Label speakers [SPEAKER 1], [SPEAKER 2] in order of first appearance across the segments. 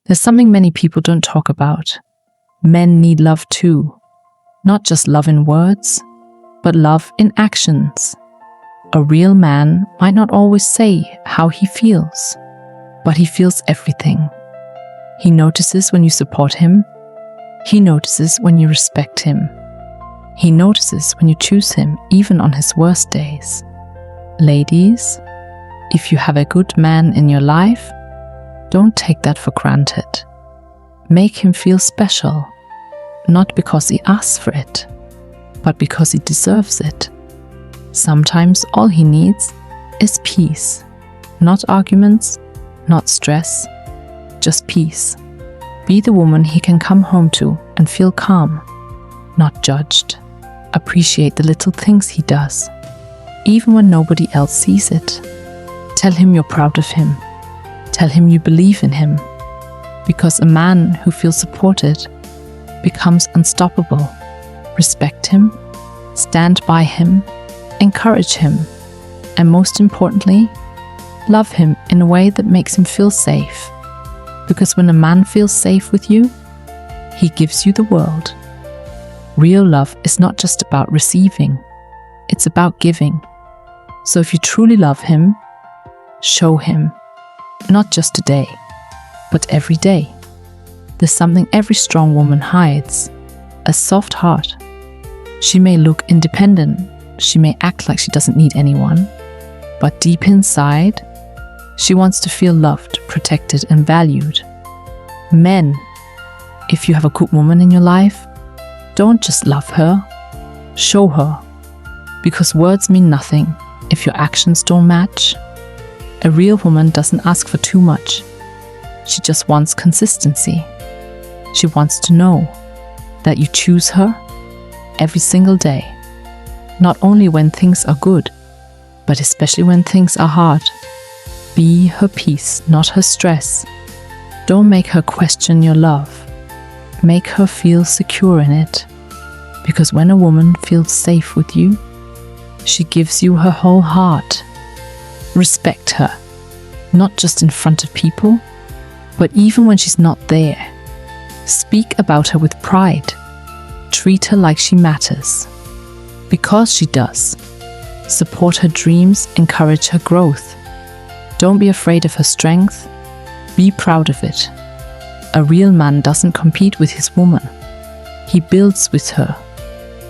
[SPEAKER 1] There's something many people don't talk about. Men need love too. Not just love in words, but love in actions. A real man might not always say how he feels, but he feels everything. He notices when you support him. He notices when you respect him. He notices when you choose him, even on his worst days. Ladies, if you have a good man in your life, don't take that for granted. Make him feel special, not because he asks for it, but because he deserves it. Sometimes all he needs is peace. Not arguments, not stress, just peace. Be the woman he can come home to and feel calm, not judged. Appreciate the little things he does, even when nobody else sees it. Tell him you're proud of him. Tell him you believe in him. Because a man who feels supported becomes unstoppable. Respect him, stand by him, encourage him, and most importantly, love him in a way that makes him feel safe. Because when a man feels safe with you, he gives you the world. Real love is not just about receiving, it's about giving. So if you truly love him, show him, not just today, but every day. There's something every strong woman hides, a soft heart. She may look independent, she may act like she doesn't need anyone, but deep inside, she wants to feel loved, protected, and valued. Men, if you have a good woman in your life, don't just love her, show her. Because words mean nothing if your actions don't match. A real woman doesn't ask for too much. She just wants consistency. She wants to know that you choose her every single day. Not only when things are good, but especially when things are hard. Be her peace, not her stress. Don't make her question your love. Make her feel secure in it. Because when a woman feels safe with you, she gives you her whole heart. Respect her, not just in front of people, but even when she's not there. Speak about her with pride. Treat her like she matters. Because she does. Support her dreams, encourage her growth. Don't be afraid of her strength. Be proud of it. A real man doesn't compete with his woman. He builds with her.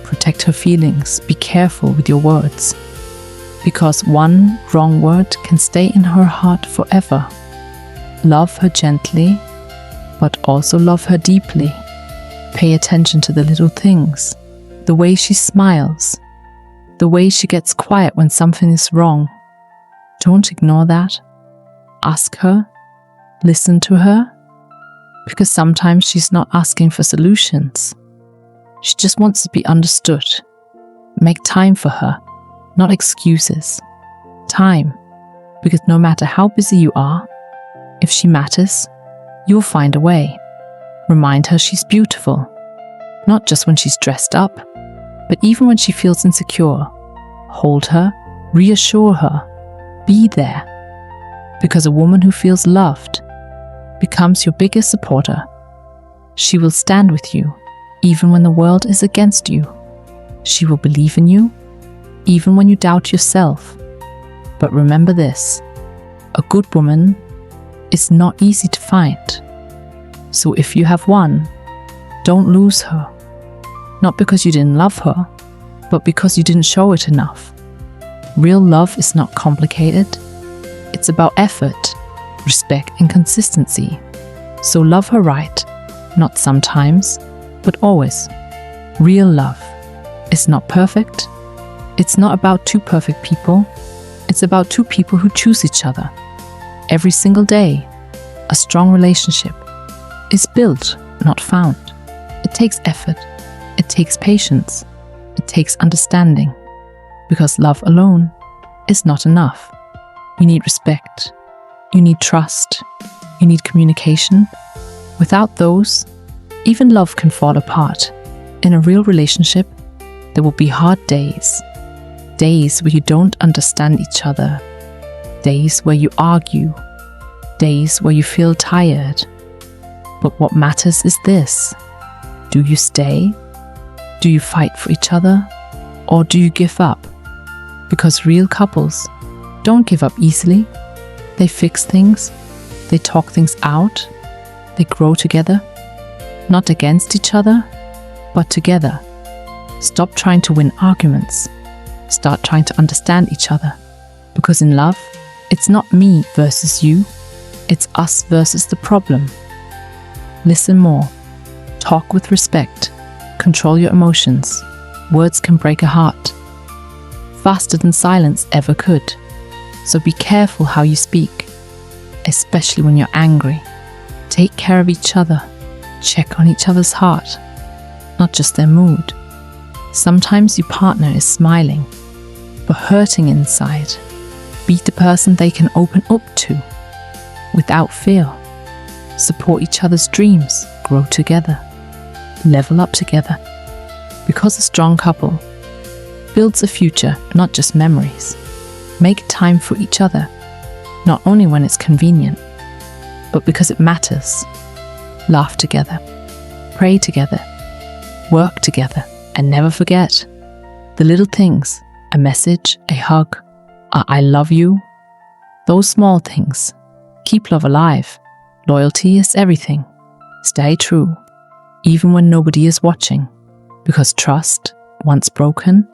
[SPEAKER 1] Protect her feelings. Be careful with your words. Because one wrong word can stay in her heart forever. Love her gently, but also love her deeply. Pay attention to the little things. The way she smiles. The way she gets quiet when something is wrong. Don't ignore that. Ask her. Listen to her. Because sometimes she's not asking for solutions. She just wants to be understood. Make time for her, not excuses. Time, because no matter how busy you are, if she matters, you'll find a way. Remind her she's beautiful, not just when she's dressed up, but even when she feels insecure. Hold her, reassure her, be there. Because a woman who feels loved becomes your biggest supporter. She will stand with you, even when the world is against you. She will believe in you, even when you doubt yourself. But remember this, a good woman is not easy to find. So if you have one, don't lose her. Not because you didn't love her, but because you didn't show it enough. Real love is not complicated. It's about effort, respect, and consistency. So love her right, not sometimes, but always. Real love is not perfect. It's not about two perfect people. It's about two people who choose each other. Every single day, a strong relationship is built, not found. It takes effort. It takes patience. It takes understanding. Because love alone is not enough. You need respect. You need trust. You need communication. Without those, even love can fall apart. In a real relationship, there will be hard days. Days where you don't understand each other. Days where you argue. Days where you feel tired. But what matters is this: do you stay? Do you fight for each other? Or do you give up? Because real couples don't give up easily. They fix things, they talk things out, they grow together, not against each other, but together. Stop trying to win arguments. Start trying to understand each other. Because in love, it's not me versus you, it's us versus the problem. Listen more. Talk with respect. Control your emotions. Words can break a heart faster than silence ever could. So be careful how you speak, especially when you're angry. Take care of each other. Check on each other's heart, not just their mood. Sometimes your partner is smiling, but hurting inside. Be the person they can open up to without fear. Support each other's dreams. Grow together. Level up together. Because a strong couple builds a future, not just memories. Make time for each other, not only when it's convenient, but because it matters. Laugh together. Pray together. Work together. And never forget the little things: a message, a hug, a I love you. Those small things keep love alive. Loyalty is everything. Stay true, even when nobody is watching, because trust, once broken,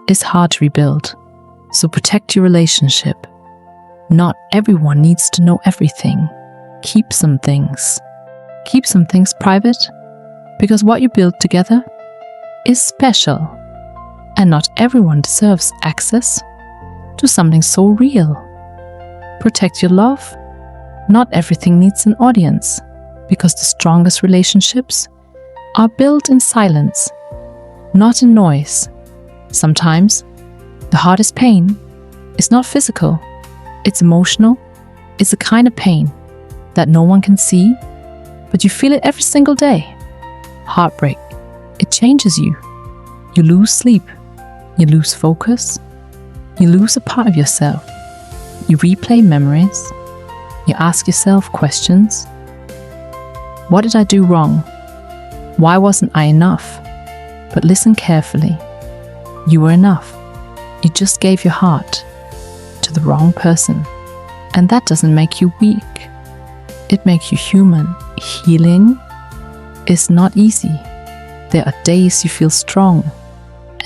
[SPEAKER 1] is hard to rebuild. So protect your relationship. Not everyone needs to know everything. Keep some things. Keep some things private, because what you build together is special, and not everyone deserves access to something so real. Protect your love. Not everything needs an audience, because the strongest relationships are built in silence, not in noise. Sometimes the hardest pain is not physical, it's emotional. It's a kind of pain that no one can see, but you feel it every single day. Heartbreak. It changes you. You lose sleep. You lose focus. You lose a part of yourself. You replay memories. You ask yourself questions. What did I do wrong? Why wasn't I enough? But listen carefully. You were enough. You just gave your heart to the wrong person. And that doesn't make you weak. It makes you human. Healing is not easy. There are days you feel strong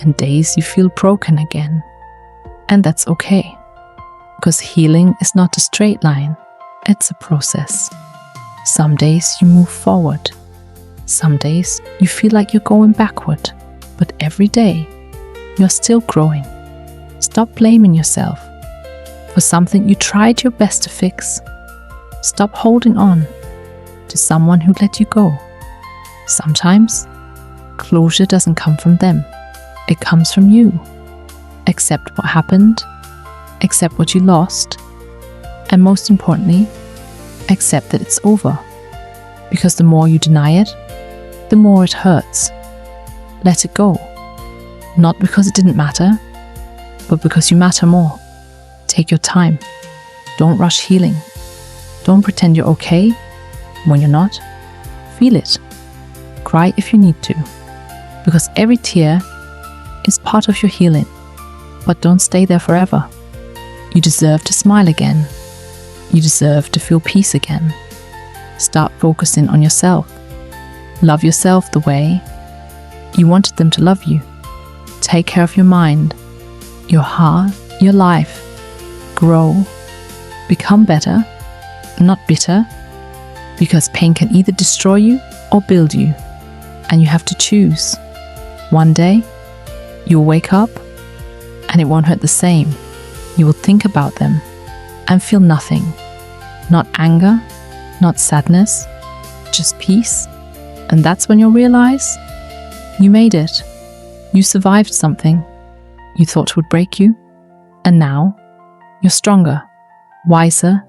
[SPEAKER 1] and days you feel broken again. And that's okay, because healing is not a straight line, it's a process. Some days you move forward. Some days you feel like you're going backward, but every day you're still growing. Stop blaming yourself for something you tried your best to fix. Stop holding on to someone who let you go. Sometimes closure doesn't come from them. It comes from you. Accept what happened. Accept what you lost. And most importantly, accept that it's over. Because the more you deny it, the more it hurts. Let it go. Not because it didn't matter, but because you matter more. Take your time. Don't rush healing. Don't pretend you're okay when you're not. Feel it. Cry if you need to. Because every tear is part of your healing. But don't stay there forever. You deserve to smile again. You deserve to feel peace again. Start focusing on yourself. Love yourself the way you wanted them to love you. Take care of your mind, your heart, your life. Grow. Become better, not bitter. Because pain can either destroy you or build you. And you have to choose. One day, you'll wake up and it won't hurt the same. You will think about them and feel nothing. Not anger, not sadness, just peace. And that's when you'll realize you made it. You survived something you thought would break you. And now you're stronger, wiser,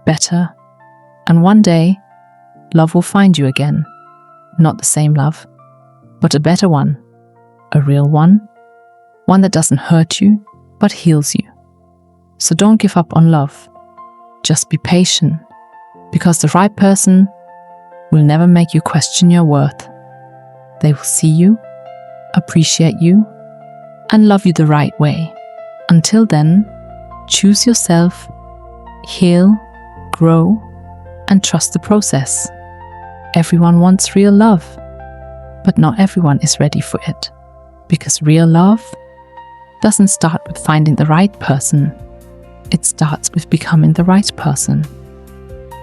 [SPEAKER 1] better. And one day, love will find you again. Not the same love, but a better one. A real one. One that doesn't hurt you, but heals you. So don't give up on love. Just be patient, because the right person will never make you question your worth. They will see you, appreciate you, and love you the right way. Until then, choose yourself, heal, grow, and trust the process. Everyone wants real love, but not everyone is ready for it. Because real love doesn't start with finding the right person. It starts with becoming the right person.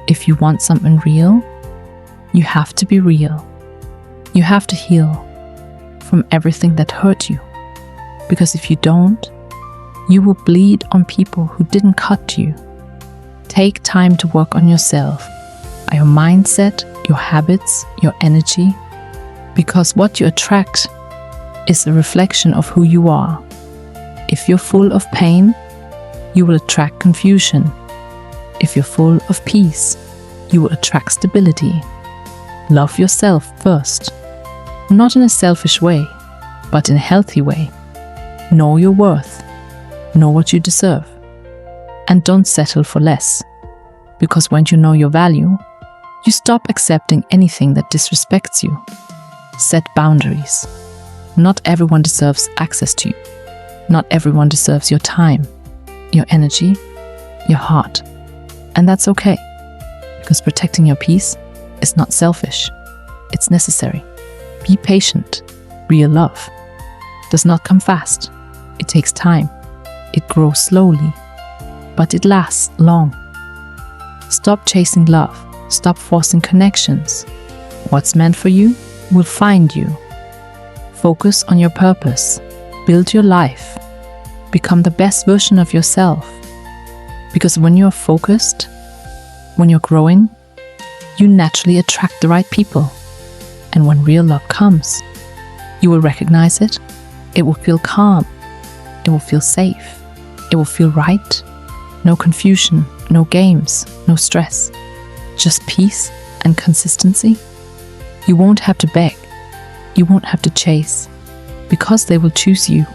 [SPEAKER 1] If you want something real, you have to be real. You have to heal from everything that hurt you. Because if you don't, you will bleed on people who didn't cut you. Take time to work on yourself, your mindset, your habits, your energy, because what you attract is a reflection of who you are. If you're full of pain, you will attract confusion. If you're full of peace, you will attract stability. Love yourself first, not in a selfish way, but in a healthy way. Know your worth, know what you deserve, and don't settle for less. Because when you know your value, you stop accepting anything that disrespects you. Set boundaries. Not everyone deserves access to you. Not everyone deserves your time, your energy, your heart. And that's okay, because protecting your peace is not selfish. It's necessary. Be patient. Real love does not come fast. It takes time. It grows slowly, but it lasts long. Stop chasing love. Stop forcing connections. What's meant for you will find you. Focus on your purpose. Build your life. Become the best version of yourself. Because when you're focused, when you're growing, you naturally attract the right people. And when real love comes, you will recognize it. It will feel calm. It will feel safe. It will feel right. No confusion, no games, no stress. Just peace and consistency. You won't have to beg. You won't have to chase. Because they will choose you,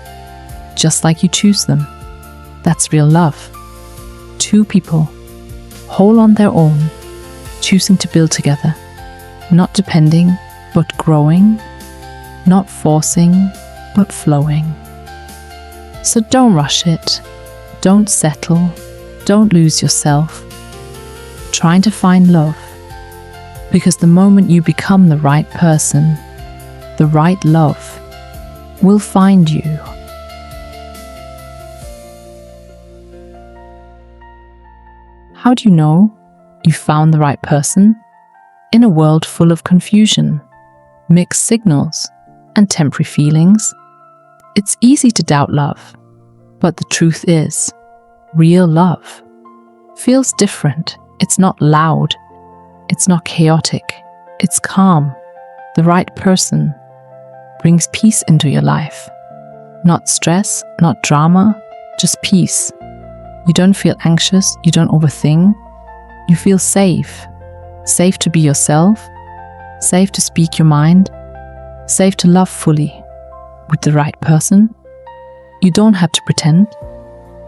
[SPEAKER 1] just like you choose them. That's real love. Two people, whole on their own, choosing to build together. Not depending, but growing. Not forcing, but flowing. So don't rush it. Don't settle. Don't lose yourself trying to find love. Because the moment you become the right person, the right love will find you. How do you know you found the right person? In a world full of confusion, mixed signals, and temporary feelings, it's easy to doubt love. But the truth is, real love feels different. It's not loud. It's not chaotic. It's calm. The right person brings peace into your life. Not stress, not drama, just peace. You don't feel anxious. You don't overthink. You feel safe. Safe to be yourself. Safe to speak your mind. Safe to love fully. With the right person, you don't have to pretend.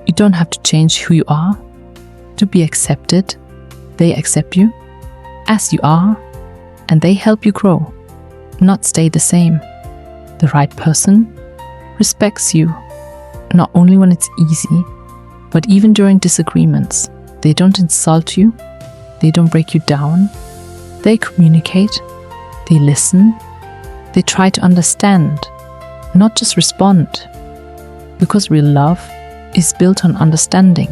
[SPEAKER 1] You don't have to change who you are to be accepted. They accept you as you are, and they help you grow, not stay the same. The right person respects you, not only when it's easy, but even during disagreements. They don't insult you. They don't break you down. They communicate. They listen. They try to understand, not just respond. Because real love is built on understanding.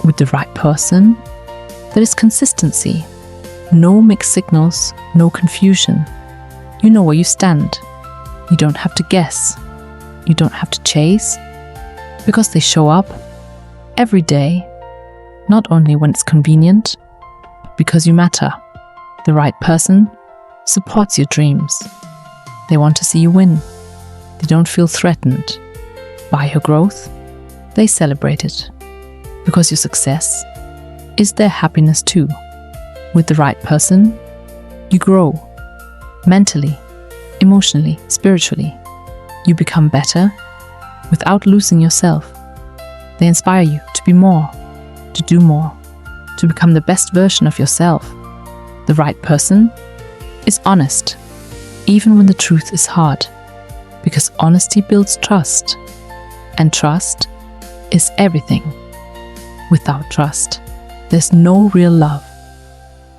[SPEAKER 1] With the right person, there is consistency. No mixed signals, no confusion. You know where you stand. You don't have to guess. You don't have to chase. Because they show up every day, not only when it's convenient, but because you matter. The right person supports your dreams. They want to see you win. They don't feel threatened by your growth. They celebrate it. Because your success is their happiness too. With the right person, you grow. Mentally, emotionally, spiritually. You become better without losing yourself. They inspire you to be more, to do more, to become the best version of yourself. The right person is honest, even when the truth is hard, because honesty builds trust, and trust is everything. Without trust, there's no real love.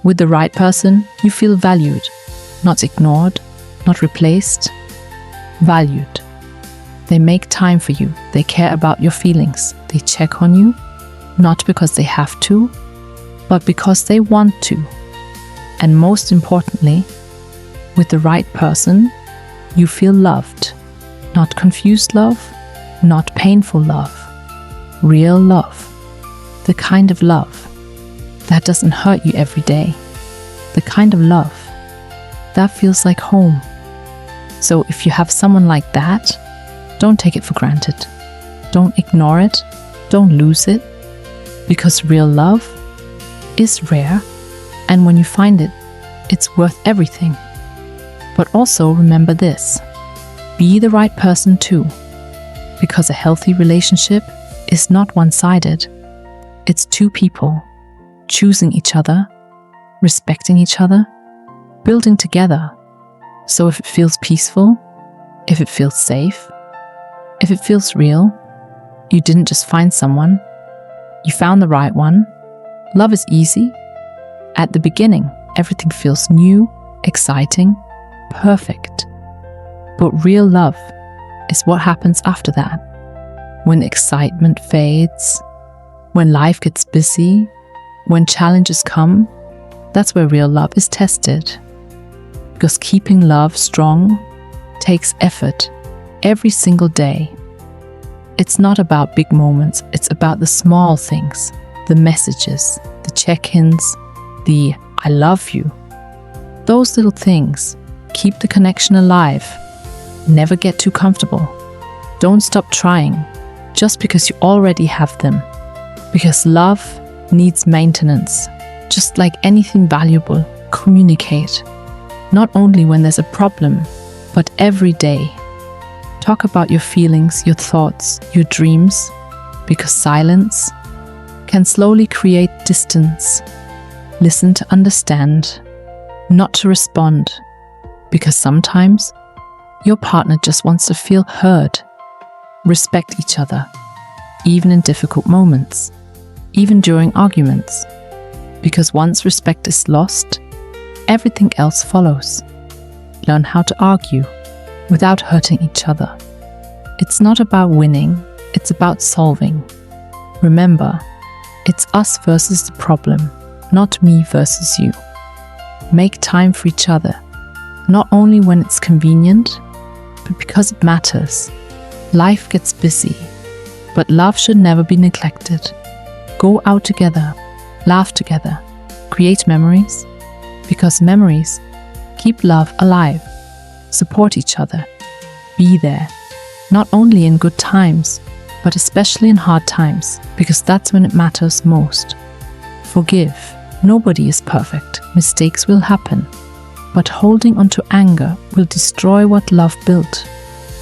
[SPEAKER 1] With the right person, you feel valued, not ignored, not replaced, valued. They make time for you, they care about your feelings, they check on you, not because they have to, but because they want to. And most importantly, with the right person, you feel loved, not confused love, not painful love, real love, the kind of love that doesn't hurt you every day, the kind of love that feels like home. So if you have someone like that, don't take it for granted. Don't ignore it. Don't lose it. Because real love is rare, and when you find it, it's worth everything. But also remember this: be the right person too. Because a healthy relationship is not one-sided. It's two people choosing each other, respecting each other, building together. So if it feels peaceful, if it feels safe, if it feels real, you didn't just find someone, you found the right one. Love is easy. At the beginning, everything feels new, exciting, perfect. But real love is what happens after that. When excitement fades, when life gets busy, when challenges come, that's where real love is tested. Because keeping love strong takes effort every single day. It's not about big moments, it's about the small things, the messages, the check-ins, the I love you. Those little things keep the connection alive. Never get too comfortable. Don't stop trying just because you already have them. Because love needs maintenance. Just like anything valuable, communicate. Not only when there's a problem, but every day. Talk about your feelings, your thoughts, your dreams, because silence can slowly create distance. Listen to understand, not to respond, because sometimes your partner just wants to feel heard. Respect each other, even in difficult moments, even during arguments, because once respect is lost, everything else follows. Learn how to argue without hurting each other. It's not about winning, it's about solving. Remember, it's us versus the problem, not me versus you. Make time for each other, not only when it's convenient, but because it matters. Life gets busy, but love should never be neglected. Go out together, laugh together, create memories, because memories keep love alive. Support each other. Be there, not only in good times, but especially in hard times, because that's when it matters most. Forgive. Nobody is perfect. Mistakes will happen. But holding onto anger will destroy what love built.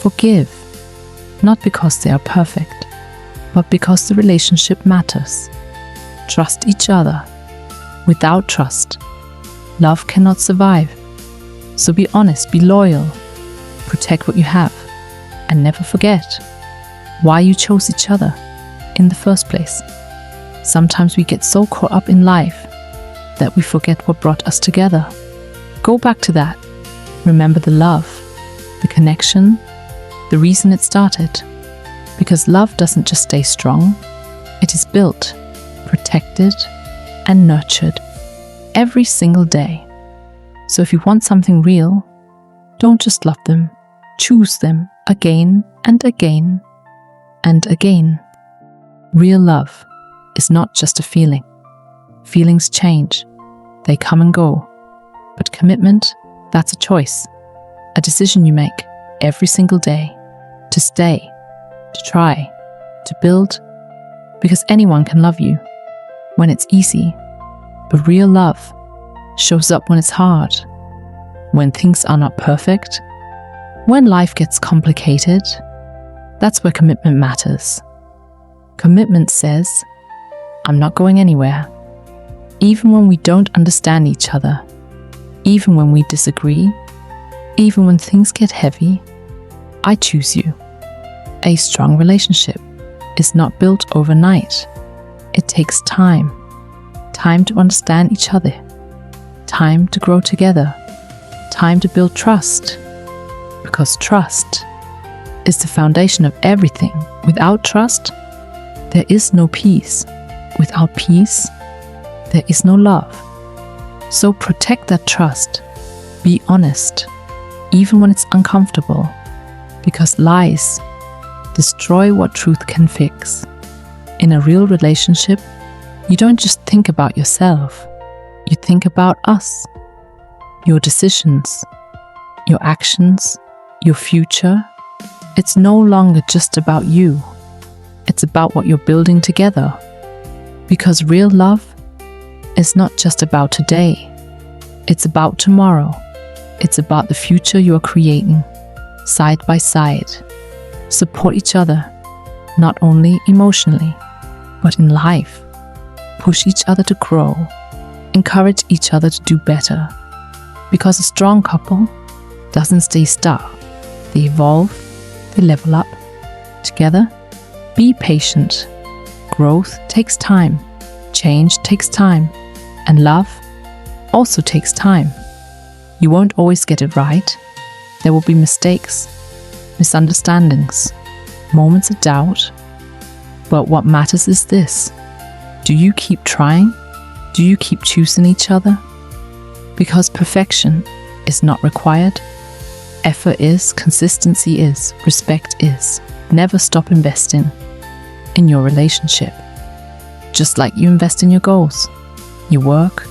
[SPEAKER 1] Forgive. Not because they are perfect, but because the relationship matters. Trust each other. Without trust, love cannot survive. So be honest, be loyal, protect what you have, and never forget why you chose each other in the first place. Sometimes we get so caught up in life that we forget what brought us together. Go back to that. Remember the love, the connection, the reason it started. Because love doesn't just stay strong, it is built, protected, and nurtured every single day. So if you want something real, don't just love them, choose them again and again and again. Real love is not just a feeling. Feelings change, they come and go. But commitment, that's a choice, a decision you make every single day to stay, to try, to build, because anyone can love you when it's easy. But real love shows up when it's hard, when things are not perfect, when life gets complicated. That's where commitment matters. Commitment says, I'm not going anywhere, even when we don't understand each other, Even when we disagree, even when things get heavy, I choose you. A strong relationship is not built overnight. It takes time. Time to understand each other. Time to grow together. Time to build trust. Because trust is the foundation of everything. Without trust, there is no peace. Without peace, there is no love. So protect that trust. Be honest, even when it's uncomfortable, because lies destroy what truth can fix. In a real relationship, you don't just think about yourself, you think about us, your decisions, your actions, your future. It's no longer just about you. It's about what you're building together. Because real love is not just about today. It's about tomorrow. It's about the future you are creating, side by side. Support each other, not only emotionally, but in life. Push each other to grow. Encourage each other to do better. Because a strong couple doesn't stay stuck. They evolve, they level up. Together, be patient. Growth takes time. Change takes time. And love also takes time. You won't always get it right. There will be mistakes, misunderstandings, moments of doubt. But what matters is this. Do you keep trying? Do you keep choosing each other? Because perfection is not required. Effort is, consistency is, respect is. Never stop investing in your relationship. Just like you invest in your goals, your work,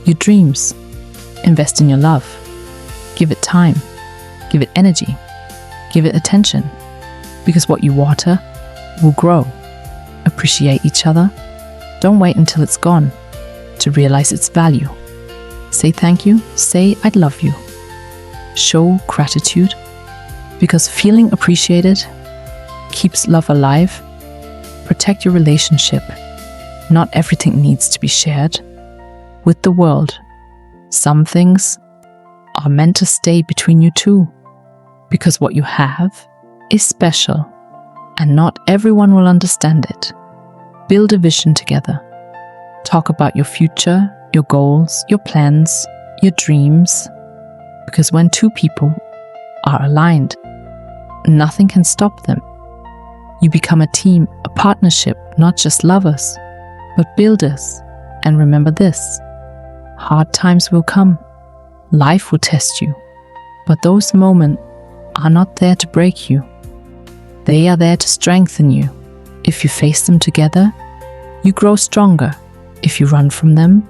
[SPEAKER 1] your dreams. Invest in your love. Give it time. Give it energy. Give it attention. Because what you water will grow. Appreciate each other. Don't wait until it's gone to realize its value. Say thank you. Say I love you. Show gratitude. Because feeling appreciated keeps love alive. Protect your relationship. Not everything needs to be shared with the world. Some things are meant to stay between you two, because what you have is special and not everyone will understand it. Build a vision together. Talk about your future, your goals, your plans, your dreams, because when two people are aligned, nothing can stop them. You become a team, a partnership, not just lovers, but builders. And remember this. Hard times will come. Life will test you. But those moments are not there to break you. They are there to strengthen you. If you face them together, you grow stronger. If you run from them,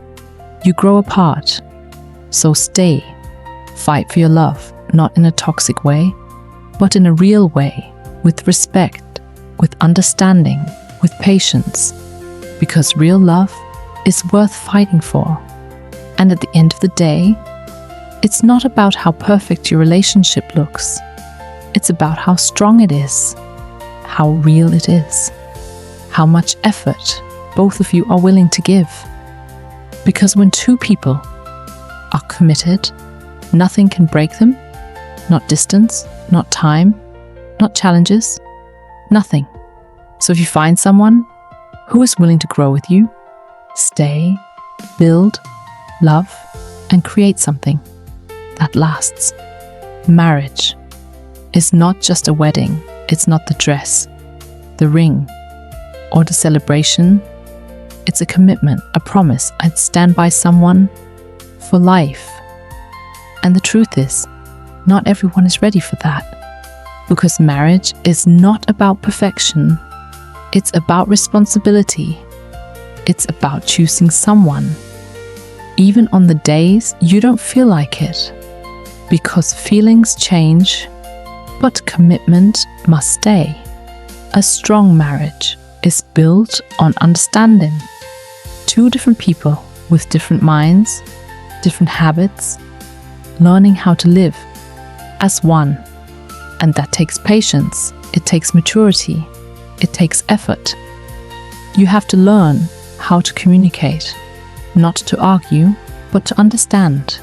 [SPEAKER 1] you grow apart. So stay. Fight for your love, not in a toxic way, but in a real way, with respect, with understanding, with patience. Because real love is worth fighting for. And at the end of the day, it's not about how perfect your relationship looks. It's about how strong it is, how real it is, how much effort both of you are willing to give. Because when two people are committed, nothing can break them, not distance, not time, not challenges, nothing. So if you find someone who is willing to grow with you, stay, build, love, and create something that lasts. Marriage is not just a wedding. It's not the dress, the ring, or the celebration. It's a commitment, a promise. I'd stand by someone for life. And the truth is, not everyone is ready for that. Because marriage is not about perfection. It's about responsibility. It's about choosing someone, even on the days you don't feel like it. Because feelings change, but commitment must stay. A strong marriage is built on understanding. Two different people with different minds, different habits, learning how to live as one. And that takes patience, it takes maturity, it takes effort. You have to learn how to communicate, not to argue, but to understand.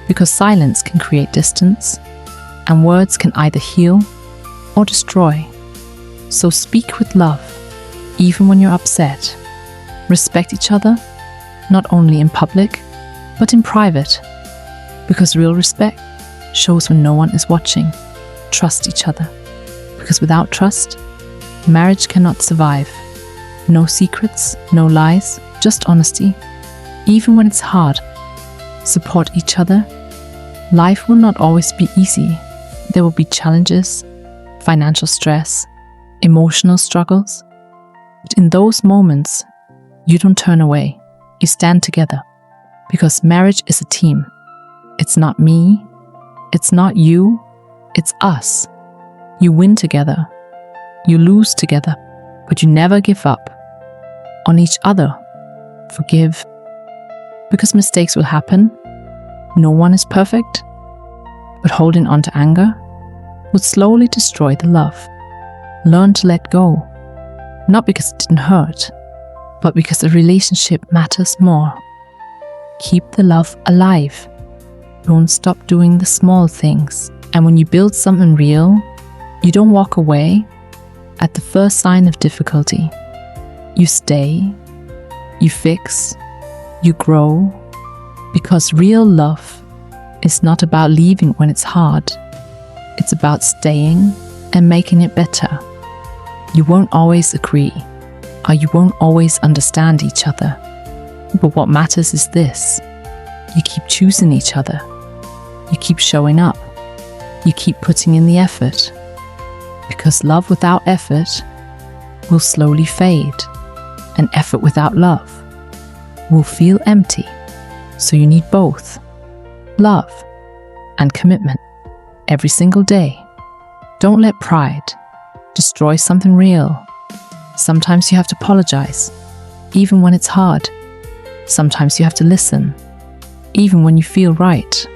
[SPEAKER 1] because silence can create distance, and words can either heal or destroy. So speak with love, even when you're upset. Respect each other, not only in public, but in private, because real respect shows when no one is watching. Trust each other, because without trust, marriage cannot survive. No secrets, no lies, just honesty. Even when it's hard, support each other. Life will not always be easy. There will be challenges, financial stress, emotional struggles. But in those moments, you don't turn away. You stand together, because marriage is a team. It's not me, it's not you, it's us. You win together, you lose together, but you never give up on each other. Forgive, because mistakes will happen. No one is perfect, but holding on to anger would slowly destroy the love. Learn to let go, not because it didn't hurt, but because the relationship matters more. Keep the love alive. Don't stop doing the small things. And when you build something real, you don't walk away at the first sign of difficulty. You stay, you fix, you grow, because real love is not about leaving when it's hard. It's about staying and making it better. You won't always agree, or you won't always understand each other. But what matters is this: you keep choosing each other. You keep showing up. You keep putting in the effort. Because love without effort will slowly fade, and effort without love will feel empty. So you need both love and commitment every single day. Don't let pride destroy something real. Sometimes you have to apologize, even when it's hard. Sometimes you have to listen, even when you feel right.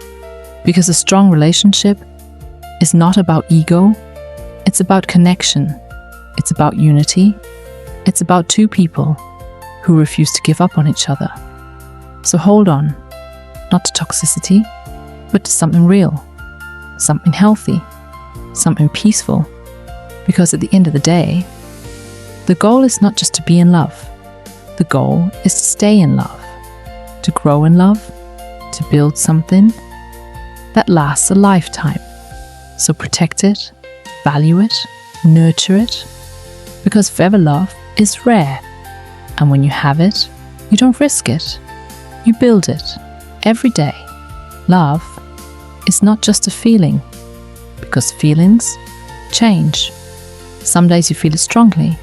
[SPEAKER 1] Because a strong relationship is not about ego, it's about connection, it's about unity, it's about two people who refuse to give up on each other. So hold on, not to toxicity, but to something real, something healthy, something peaceful. Because at the end of the day, the goal is not just to be in love. The goal is to stay in love, to grow in love, to build something that lasts a lifetime. So protect it, value it, nurture it, because forever love is rare. And when you have it, you don't risk it. You build it every day. Love is not just a feeling, because feelings change. Some days you feel it strongly,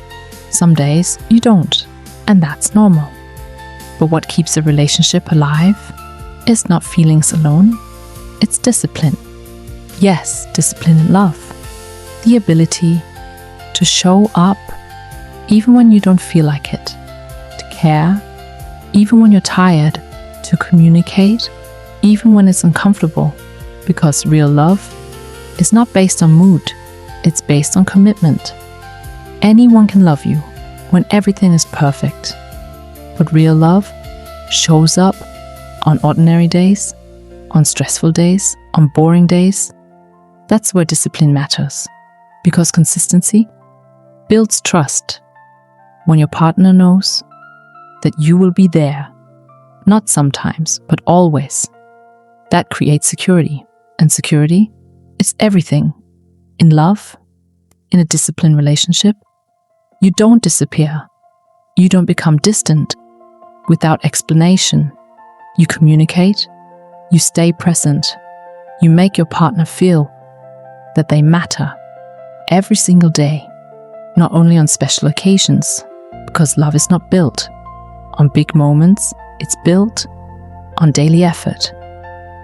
[SPEAKER 1] some days you don't, and that's normal. But what keeps a relationship alive is not feelings alone, it's discipline. Yes, discipline in love. The ability to show up even when you don't feel like it, to care even when you're tired, to communicate even when it's uncomfortable. Because real love is not based on mood, it's based on commitment. Anyone can love you when everything is perfect. But real love shows up on ordinary days, on stressful days, on boring days. That's where discipline matters. Because consistency builds trust. When your partner knows that you will be there, not sometimes, but always, that creates security. And security is everything. In love, in a disciplined relationship, you don't disappear. You don't become distant without explanation. You communicate, you stay present, you make your partner feel that they matter every single day, not only on special occasions, because love is not built on big moments, it's built on daily effort.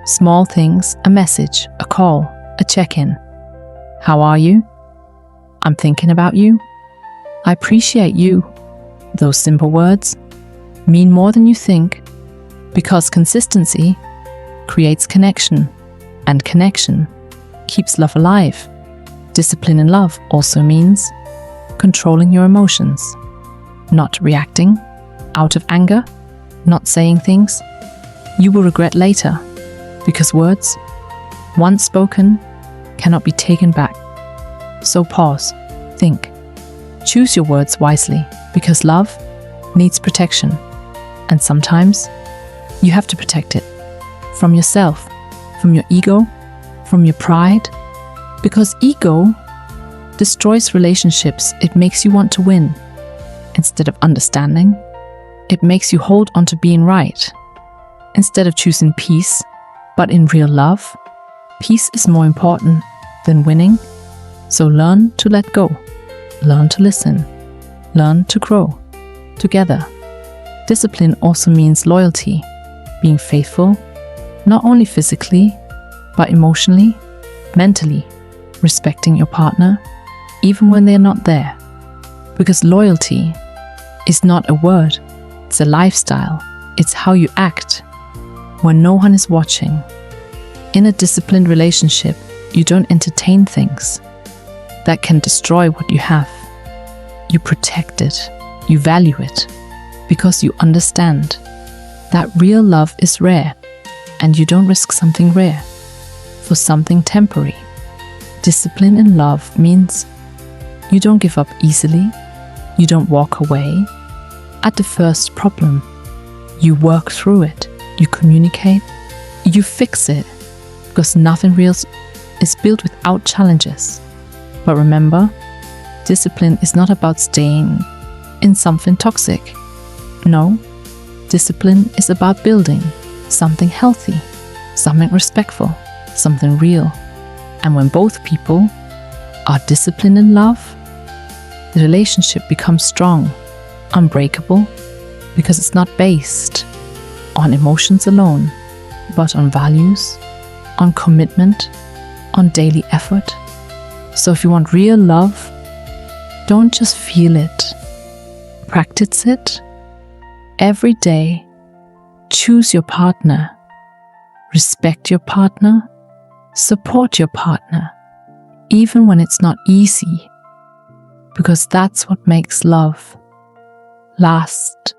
[SPEAKER 1] Small things, a message, a call, a check-in. How are you? I'm thinking about you. I appreciate you. Those simple words mean more than you think, because consistency creates connection, and connection keeps love alive. Discipline in love also means controlling your emotions, not reacting out of anger, not saying things you will regret later. Because words, once spoken, cannot be taken back. So pause, think, choose your words wisely, because love needs protection. And sometimes you have to protect it from yourself, from your ego, from your pride. Because ego destroys relationships. It makes you want to win. Instead of understanding, it makes you hold on to being right. Instead of choosing peace, but in real love, peace is more important than winning. So learn to let go, learn to listen, learn to grow together. Discipline also means loyalty, being faithful, not only physically, but emotionally, mentally, respecting your partner, even when they're not there. Because loyalty is not a word, it's a lifestyle. It's how you act when no one is watching. In a disciplined relationship, you don't entertain things that can destroy what you have. You protect it, you value it, because you understand that real love is rare, and you don't risk something rare for something temporary. Discipline in love means you don't give up easily, you don't walk away at the first problem. You work through it, you communicate, you fix it, because nothing real is built without challenges. But remember, discipline is not about staying in something toxic. No, discipline is about building something healthy, something respectful, something real. And when both people are disciplined in love, the relationship becomes strong, unbreakable, because it's not based on emotions alone, but on values, on commitment, on daily effort. So if you want real love, don't just feel it. Practice it every day. Choose your partner. Respect your partner. Support your partner, even when it's not easy, because that's what makes love last.